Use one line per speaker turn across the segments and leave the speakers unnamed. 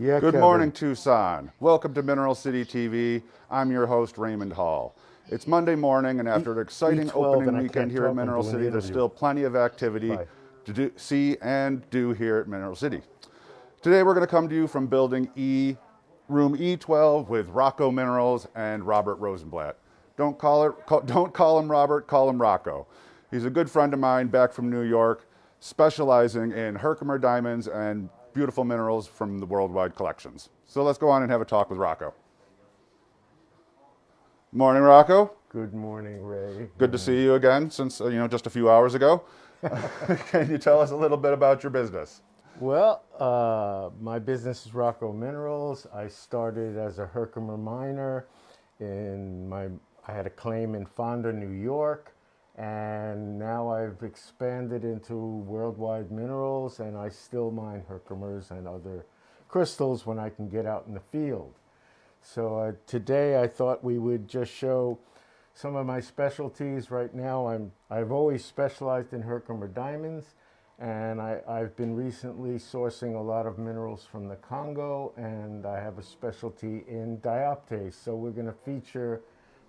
Yeah,
Good
Kevin.
morning, Tucson. Welcome to Mineral City TV. I'm your host, Raymond Hall. It's Monday morning, and after an exciting
E12,
opening
and I
weekend
can't
here at
talk. I'm
Mineral
doing the
City, there's
interview.
still plenty of activity
Bye.
to see and do here at Mineral City. Today, we're going to come to you from building room E12 with Rocko Minerals and Robert Rosenblatt. Don't call him Robert, call him Rocko. He's a good friend of mine back from New York, specializing in Herkimer diamonds and beautiful minerals from the worldwide collections. So let's go on and have a talk with Rocko. Morning, Rocko.
Good morning, Ray.
Good to see you again since, just a few hours ago. Can you tell us a little bit about your business?
Well, my business is Rocko Minerals. I started as a Herkimer miner. I had a claim in Fonda, New York, and now I've expanded into worldwide minerals, and I still mine Herkimers and other crystals when I can get out in the field. So today I thought we would just show some of my specialties. Right now I've always specialized in Herkimer diamonds, and I've been recently sourcing a lot of minerals from the Congo, and I have a specialty in dioptase. So we're going to feature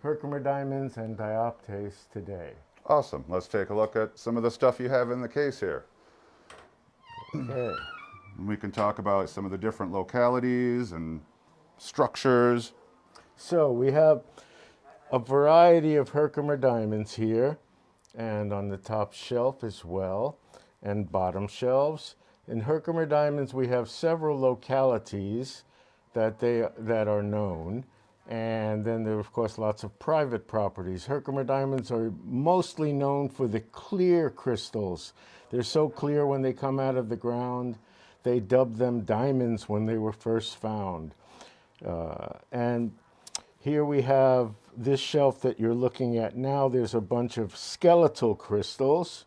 Herkimer diamonds and dioptase today.
Awesome. Let's take a look at some of the stuff you have in the case here.
Okay.
We can talk about some of the different localities and structures.
So we have a variety of Herkimer diamonds here, and on the top shelf as well, and bottom shelves. In Herkimer diamonds, we have several localities that are known, and then there are, of course, lots of private properties. Herkimer diamonds are mostly known for the clear crystals. They're so clear when they come out of the ground. They dubbed them diamonds when they were first found. And here we have this shelf that you're looking at now. There's a bunch of skeletal crystals.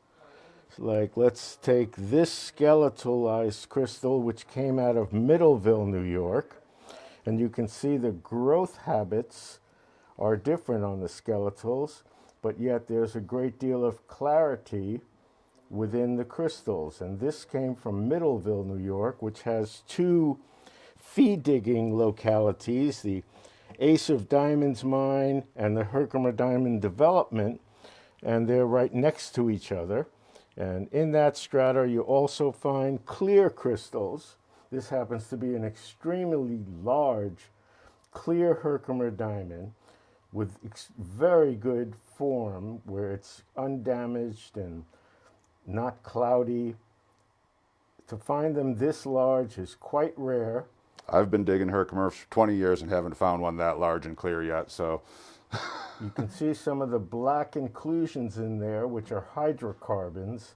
Like, let's take this skeletalized crystal, which came out of Middleville, New York. And you can see the growth habits are different on the skeletals, but yet there's a great deal of clarity within the crystals. And this came from Middleville, New York, which has two fee digging localities, the Ace of Diamonds mine and the Herkimer Diamond Development, and they're right next to each other. And in that strata, you also find clear crystals. This happens to be an extremely large, clear Herkimer diamond with very good form, where it's undamaged and not cloudy. To find them this large is quite rare.
I've been digging Herkimer for 20 years and haven't found one that large and clear yet, so.
You can see some of the black inclusions in there, which are hydrocarbons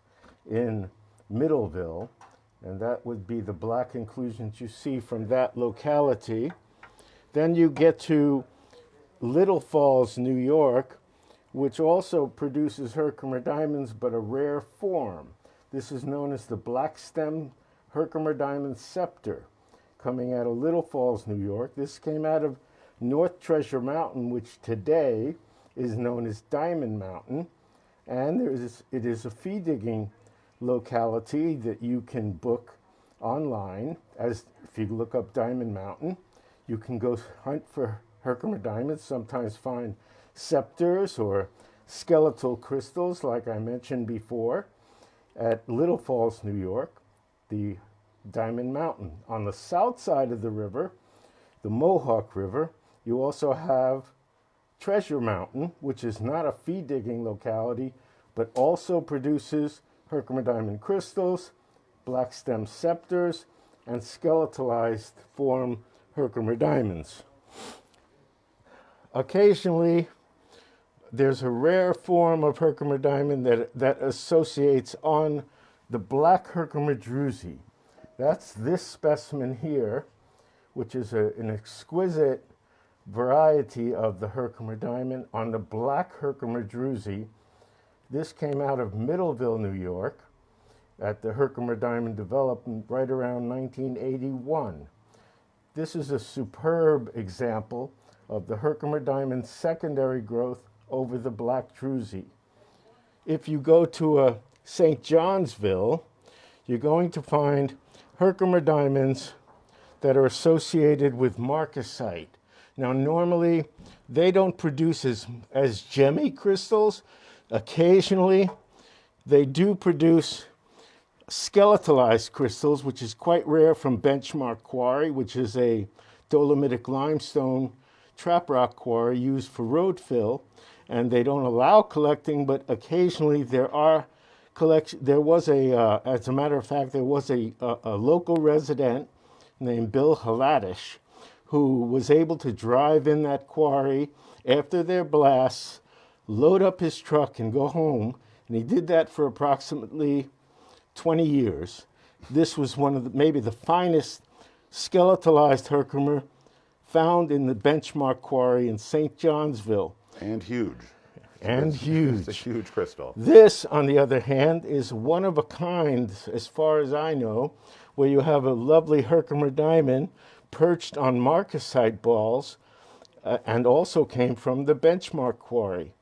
in Middleville, and that would be the black inclusions you see from that locality. Then you get to Little Falls, New York, which also produces Herkimer diamonds, but a rare form. This is known as the black stem Herkimer diamond scepter, coming out of Little Falls, New York. This came out of North Treasure Mountain, which today is known as Diamond Mountain. And it is a fee digging locality that you can book online. As if you look up Diamond Mountain, you can go hunt for Herkimer diamonds, sometimes find scepters or skeletal crystals, like I mentioned before, at Little Falls, New York, the Diamond Mountain. On the south side of the river, the Mohawk River, you also have Treasure Mountain, which is not a fee digging locality, but also produces Herkimer diamond crystals, black stem scepters, and skeletalized form Herkimer diamonds. Occasionally, there's a rare form of Herkimer diamond that associates on the black Herkimer druzy. That's this specimen here, which is an exquisite variety of the Herkimer diamond on the black Herkimer druzy. This came out of Middleville, New York, at the Herkimer Diamond Development right around 1981. This is a superb example of the Herkimer diamond secondary growth over the black druzy. If you go to St. Johnsville, you're going to find Herkimer diamonds that are associated with marcasite. Now, normally, they don't produce as gemmy crystals. Occasionally, they do produce skeletalized crystals, which is quite rare from Benchmark Quarry, which is a dolomitic limestone trap rock quarry used for road fill. And they don't allow collecting, but occasionally there are collection. There was as a matter of fact, there was a local resident named Bill Haladish who was able to drive in that quarry after their blasts, load up his truck and go home. And he did that for approximately 20 years. This was one of maybe the finest skeletalized Herkimer found in the Benchmark Quarry in St. Johnsville.
And huge.
And huge.
It's a huge crystal.
This, on the other hand, is one of a kind, as far as I know, where you have a lovely Herkimer diamond perched on marcasite balls, and also came from the Benchmark Quarry.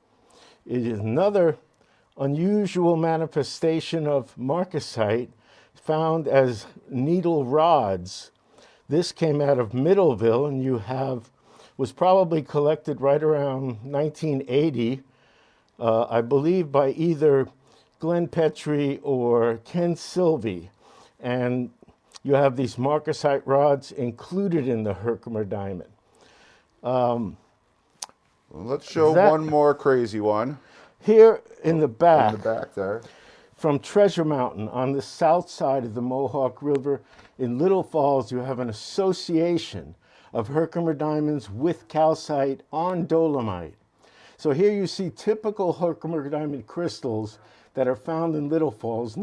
It is another unusual manifestation of marcasite found as needle rods. This came out of Middleville, and was probably collected right around 1980, I believe by either Glenn Petrie or Ken Silvey. And you have these marcasite rods included in the Herkimer diamond.
Let's show one more crazy one.
Here in the back.
In the back there.
From Treasure Mountain on the south side of the Mohawk River in Little Falls, you have an association of Herkimer diamonds with calcite on dolomite. So here you see typical Herkimer diamond crystals that are found in Little Falls,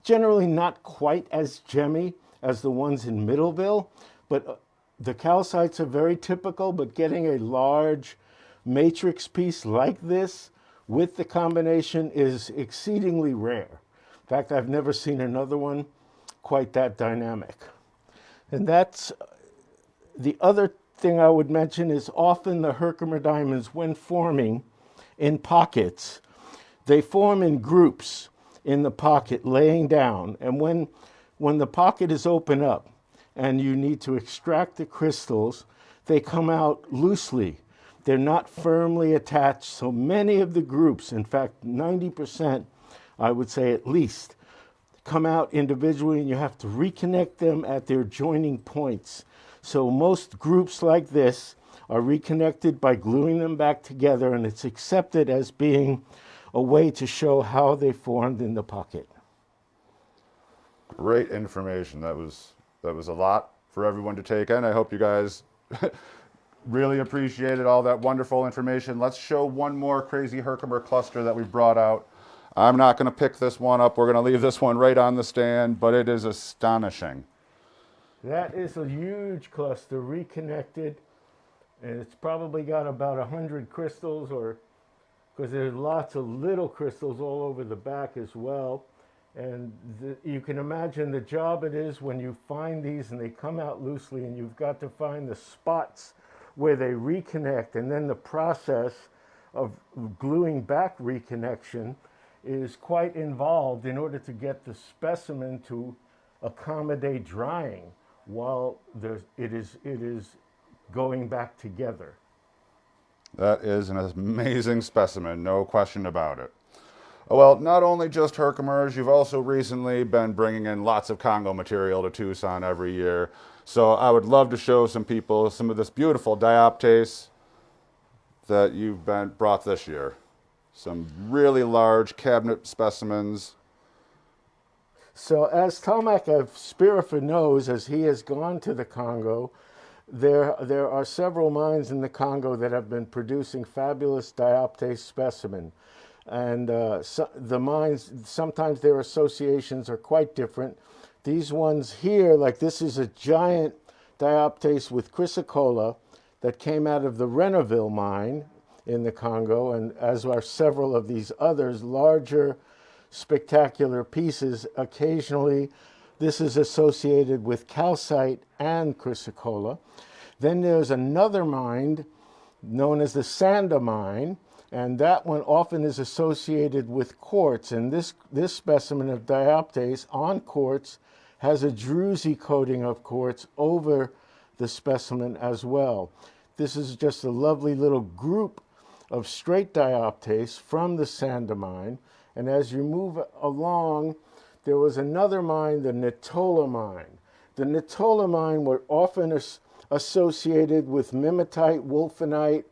generally not quite as gemmy as the ones in Middleville, but the calcites are very typical, but getting a large matrix piece like this with the combination is exceedingly rare. In fact, I've never seen another one quite that dynamic. And that's the other thing I would mention is often the Herkimer diamonds, when forming in pockets, they form in groups in the pocket, laying down. And when the pocket is open up and you need to extract the crystals, they come out loosely. They're not firmly attached. So many of the groups, in fact, 90%, I would say at least, come out individually, and you have to reconnect them at their joining points. So most groups like this are reconnected by gluing them back together, and it's accepted as being a way to show how they formed in the pocket.
Great information. That was a lot for everyone to take in. I hope you guys really appreciated all that wonderful information. Let's show one more crazy Herkimer cluster that we brought out. I'm not going to pick this one up. We're going to leave this one right on the stand, but it is astonishing.
That is a huge cluster, reconnected, and it's probably got about 100 crystals, because there's lots of little crystals all over the back as well. And you can imagine the job it is when you find these and they come out loosely, and you've got to find the spots where they reconnect, and then the process of gluing back reconnection is quite involved in order to get the specimen to accommodate drying while it is going back together.
That is an amazing specimen, no question about it. Well, not only just Herkimers, you've also recently been bringing in lots of Congo material to Tucson every year. So I would love to show some people some of this beautiful dioptase that you've brought this year. Some really large cabinet specimens.
So as Tomac of Spirifa knows, as he has gone to the Congo, there are several mines in the Congo that have been producing fabulous dioptase specimen. And the mines, sometimes their associations are quite different. These ones here, like this is a giant dioptase with chrysocolla that came out of the Renaville mine in the Congo, and as are several of these others, larger, spectacular pieces. Occasionally, this is associated with calcite and chrysocolla. Then there's another mine known as the Sanda mine, and that one often is associated with quartz. And this specimen of dioptase on quartz has a druzy coating of quartz over the specimen as well. This is just a lovely little group of straight dioptase from the Sanda mine. And as you move along, there was another mine, the Natola mine. The Natola mine were often associated with mimetite, wolfenite.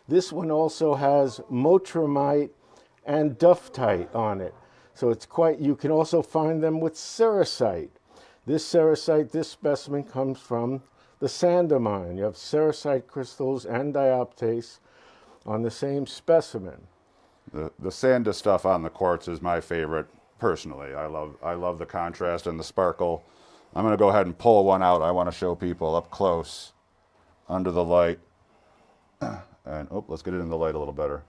This one also has motramite and duftite on it. So it's quite, you can also find them with cerussite. This cerussite, this specimen comes from the Sanda mine. You have cerussite crystals and dioptase on the same specimen.
The Sanda stuff on the quartz is my favorite personally. I love the contrast and the sparkle. I'm going to go ahead and pull one out. I want to show people up close under the light. And let's get it in the light a little better.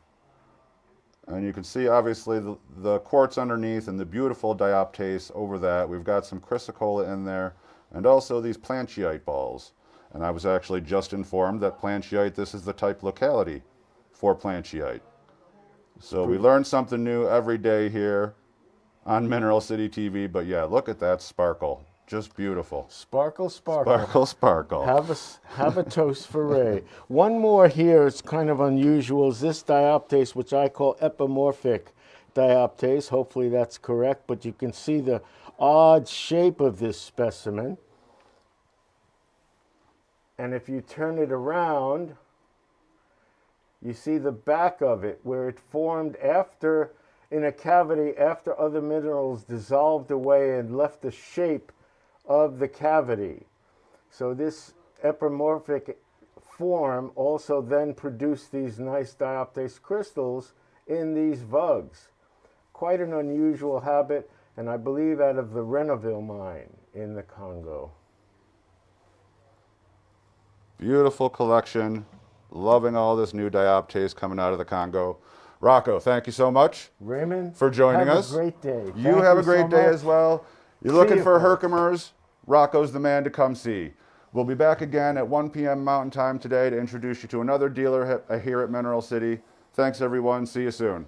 And you can see obviously the quartz underneath and the beautiful dioptase over that. We've got some chrysocolla in there and also these plancheite balls. And I was actually just informed that plancheite, this is the type locality for plancheite. So we learn something new every day here on Mineral City TV. But yeah, look at that sparkle. Just beautiful.
Sparkle, sparkle.
Sparkle, sparkle.
Have a toast for Ray. One more here, it's kind of unusual, is this dioptase, which I call epimorphic dioptase. Hopefully that's correct, but you can see the odd shape of this specimen. And if you turn it around, you see the back of it where it formed after, in a cavity after other minerals dissolved away and left the shape of the cavity. So this epimorphic form also then produced these nice dioptase crystals in these vugs. Quite an unusual habit, and I believe out of the Renaville mine in the Congo.
Beautiful collection. Loving all this new dioptase coming out of the Congo. Rocko, thank you so much,
Raymond,
for joining us.
Have a great day.
You have a great day as well. You're looking for
folks.
Herkimers, Rocko's the man to come see. We'll be back again at 1 p.m. Mountain Time today to introduce you to another dealer here at Mineral City. Thanks, everyone. See you soon.